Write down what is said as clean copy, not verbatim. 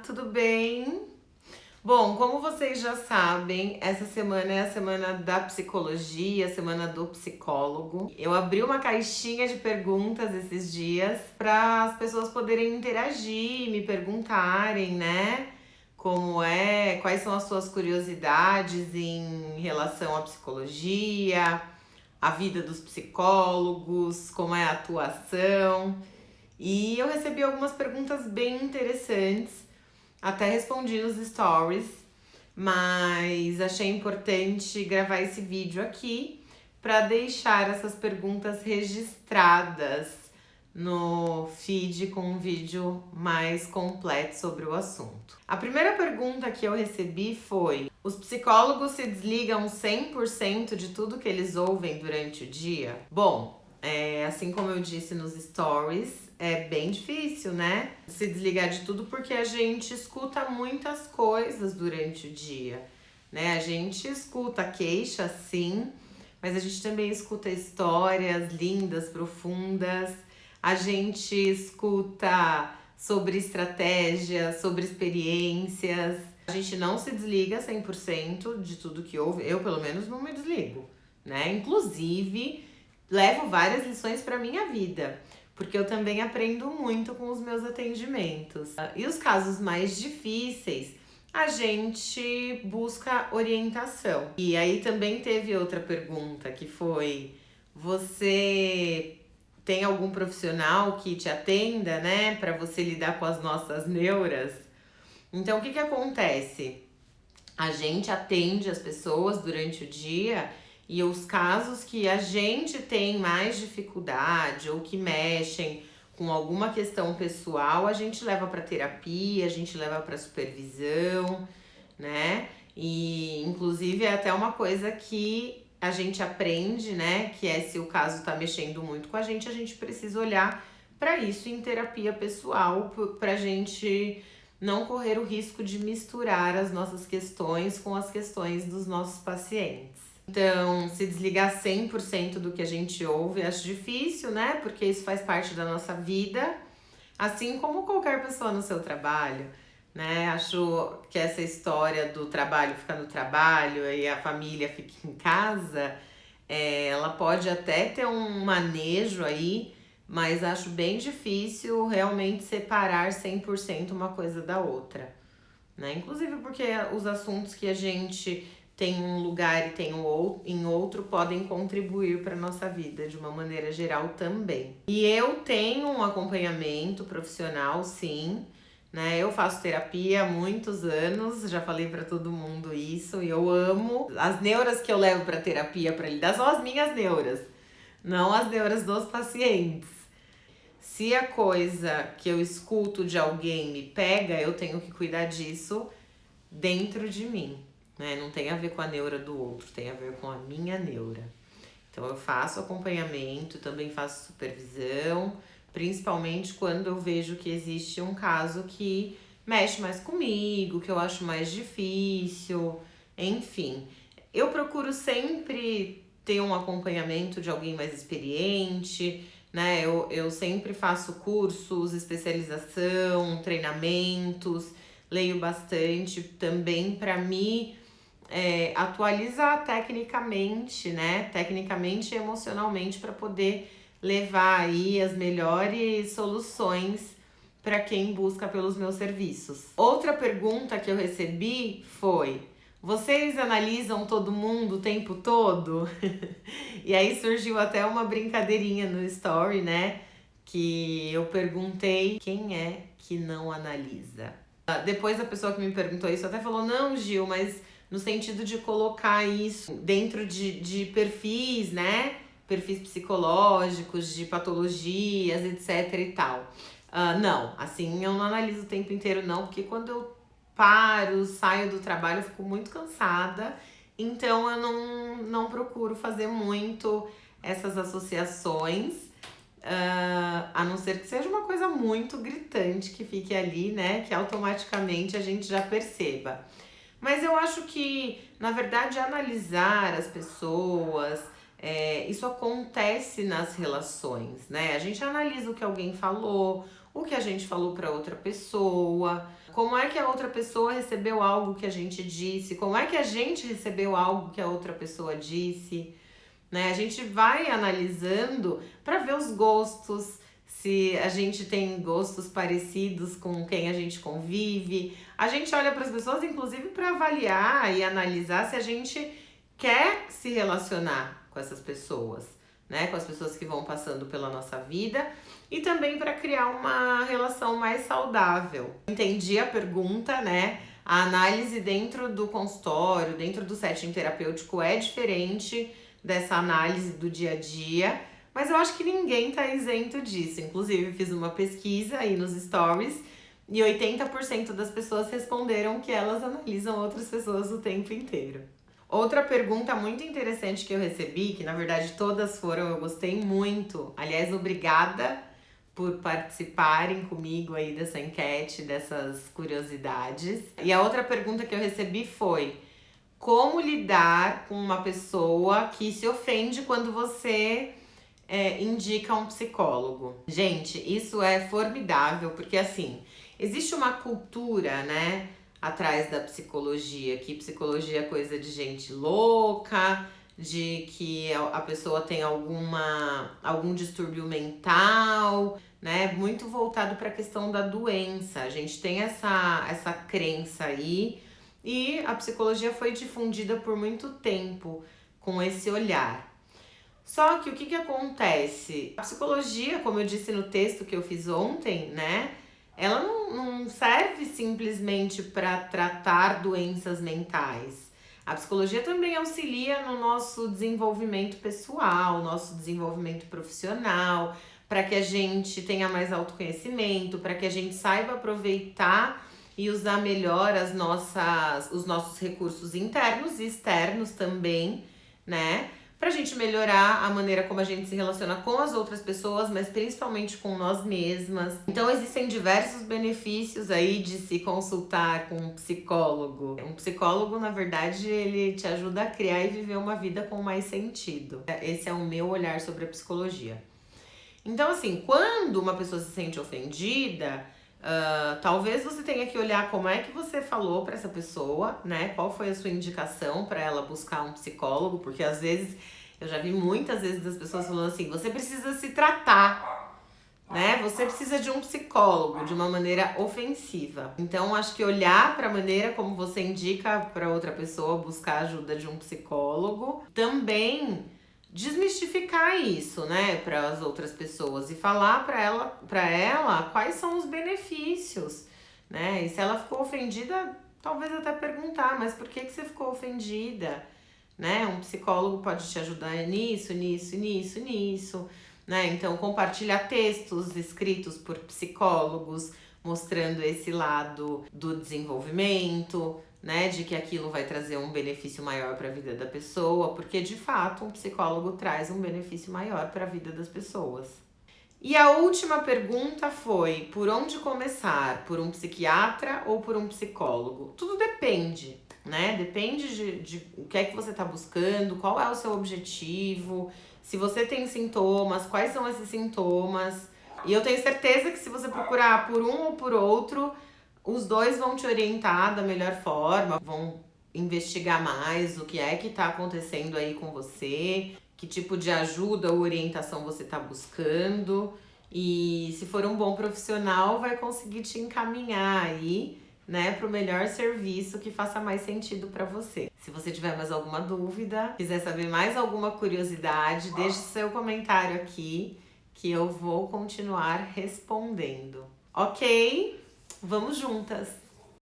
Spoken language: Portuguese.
tudo bem? Bom, como vocês já sabem, essa semana é a semana da psicologia, a semana do psicólogo. Eu abri uma caixinha de perguntas esses dias para as pessoas poderem interagir, me perguntarem, né? Quais são as suas curiosidades em relação à psicologia, a vida dos psicólogos, como é a atuação. E eu recebi algumas perguntas bem interessantes, até respondi nos stories, mas achei importante gravar esse vídeo aqui para deixar essas perguntas registradas no feed com um vídeo mais completo sobre o assunto. A primeira pergunta que eu recebi foi: os psicólogos se desligam 100% de tudo que eles ouvem durante o dia? Bom, assim como eu disse nos stories, é bem difícil, né? Se desligar de tudo, porque a gente escuta muitas coisas durante o dia, né? A gente escuta queixa, sim, mas a gente também escuta histórias lindas, profundas. A gente escuta sobre estratégias, sobre experiências. A gente não se desliga 100% de tudo que ouve. Eu, pelo menos, não me desligo, né? Inclusive, levo várias lições para minha vida, porque eu também aprendo muito com os meus atendimentos. E os casos mais difíceis, a gente busca orientação. E aí também teve outra pergunta que foi: você tem algum profissional que te atenda, né, para você lidar com as nossas neuras? Então, o que acontece? A gente atende as pessoas durante o dia e os casos que a gente tem mais dificuldade ou que mexem com alguma questão pessoal, a gente leva para terapia, a gente leva para supervisão, né? E inclusive é até uma coisa que a gente aprende, né? Que é, se o caso tá mexendo muito com a gente precisa olhar para isso em terapia pessoal, pra gente não correr o risco de misturar as nossas questões com as questões dos nossos pacientes. Então, se desligar 100% do que a gente ouve, acho difícil, né? Porque isso faz parte da nossa vida, assim como qualquer pessoa no seu trabalho, né? Acho que essa história do trabalho fica no trabalho e a família fica em casa, ela pode até ter um manejo aí, mas acho bem difícil realmente separar 100% uma coisa da outra, né? Inclusive porque os assuntos que a gente tem em um lugar e tem em outro podem contribuir para nossa vida de uma maneira geral também. E eu tenho um acompanhamento profissional, sim, né? Eu faço terapia há muitos anos, já falei para todo mundo isso, e eu amo. As neuras que eu levo para terapia para lidar são as minhas neuras, não as neuras dos pacientes. Se a coisa que eu escuto de alguém me pega, eu tenho que cuidar disso dentro de mim, né? Não tem a ver com a neura do outro, tem a ver com a minha neura. Então eu faço acompanhamento, também faço supervisão, principalmente quando eu vejo que existe um caso que mexe mais comigo, que eu acho mais difícil, enfim. Eu procuro sempre ter um acompanhamento de alguém mais experiente, né? Eu sempre faço cursos, especialização, treinamentos, leio bastante também para me atualizar tecnicamente, né? Tecnicamente e emocionalmente, para poder levar aí as melhores soluções para quem busca pelos meus serviços. Outra pergunta que eu recebi foi: vocês analisam todo mundo o tempo todo? E aí surgiu até uma brincadeirinha no story, né? Que eu perguntei: quem é que não analisa? Depois a pessoa que me perguntou isso até falou: não, Gil, mas no sentido de colocar isso dentro de perfis, né? Perfis psicológicos, de patologias, etc e tal. Não, assim, eu não analiso o tempo inteiro não, porque quando eu paro, saio do trabalho, eu fico muito cansada, então eu não procuro fazer muito essas associações, a não ser que seja uma coisa muito gritante que fique ali, né, que automaticamente a gente já perceba. Mas eu acho que, na verdade, analisar as pessoas, isso acontece nas relações, né? A gente analisa o que alguém falou, o que a gente falou para outra pessoa, como é que a outra pessoa recebeu algo que a gente disse, como é que a gente recebeu algo que a outra pessoa disse, né? A gente vai analisando para ver os gostos, se a gente tem gostos parecidos com quem a gente convive. A gente olha para as pessoas, inclusive, para avaliar e analisar se a gente quer se relacionar com essas pessoas, né? Com as pessoas que vão passando pela nossa vida e também para criar uma relação mais saudável. Entendi a pergunta, né? A análise dentro do consultório, dentro do setting terapêutico é diferente dessa análise do dia a dia, mas eu acho que ninguém tá isento disso. Inclusive, fiz uma pesquisa aí nos stories e 80% das pessoas responderam que elas analisam outras pessoas o tempo inteiro. Outra pergunta muito interessante que eu recebi, que na verdade todas foram, eu gostei muito. Aliás, obrigada por participarem comigo aí dessa enquete, dessas curiosidades. E a outra pergunta que eu recebi foi: como lidar com uma pessoa que se ofende quando você indica um psicólogo? Gente, isso é formidável, porque assim, existe uma cultura, né, atrás da psicologia, que psicologia é coisa de gente louca, de que a pessoa tem algum distúrbio mental, né, muito voltado para a questão da doença. A gente tem essa crença aí, e a psicologia foi difundida por muito tempo com esse olhar. Só que o que acontece? A psicologia, como eu disse no texto que eu fiz ontem, né? Ela não serve simplesmente para tratar doenças mentais. A psicologia também auxilia no nosso desenvolvimento pessoal, nosso desenvolvimento profissional, para que a gente tenha mais autoconhecimento, para que a gente saiba aproveitar e usar melhor os nossos recursos internos e externos também, né? Pra gente melhorar a maneira como a gente se relaciona com as outras pessoas, mas principalmente com nós mesmas. Então existem diversos benefícios aí de se consultar com um psicólogo. Um psicólogo, na verdade, ele te ajuda a criar e viver uma vida com mais sentido. Esse é o meu olhar sobre a psicologia. Então, assim, quando uma pessoa se sente ofendida, talvez você tenha que olhar como é que você falou para essa pessoa, né? Qual foi a sua indicação para ela buscar um psicólogo, porque às vezes eu já vi muitas vezes das pessoas falando assim: você precisa se tratar, né? Você precisa de um psicólogo, de uma maneira ofensiva. Então, acho que olhar para a maneira como você indica para outra pessoa buscar a ajuda de um psicólogo também desmistificar isso, né, para as outras pessoas e falar para ela quais são os benefícios, né? E se ela ficou ofendida, talvez até perguntar: mas por que você ficou ofendida? Né? Um psicólogo pode te ajudar nisso, né? Então, compartilhar textos escritos por psicólogos mostrando esse lado do desenvolvimento, né, de que aquilo vai trazer um benefício maior para a vida da pessoa, porque de fato um psicólogo traz um benefício maior para a vida das pessoas. E a última pergunta foi: por onde começar? Por um psiquiatra ou por um psicólogo? Tudo depende, né? Depende de o que é que você está buscando, qual é o seu objetivo, se você tem sintomas, quais são esses sintomas. E eu tenho certeza que se você procurar por um ou por outro, os dois vão te orientar da melhor forma, vão investigar mais o que é que tá acontecendo aí com você, que tipo de ajuda ou orientação você tá buscando. E se for um bom profissional, vai conseguir te encaminhar aí, né, para o melhor serviço que faça mais sentido para você. Se você tiver mais alguma dúvida, quiser saber mais alguma curiosidade, deixe seu comentário aqui que eu vou continuar respondendo. Ok? Vamos juntas!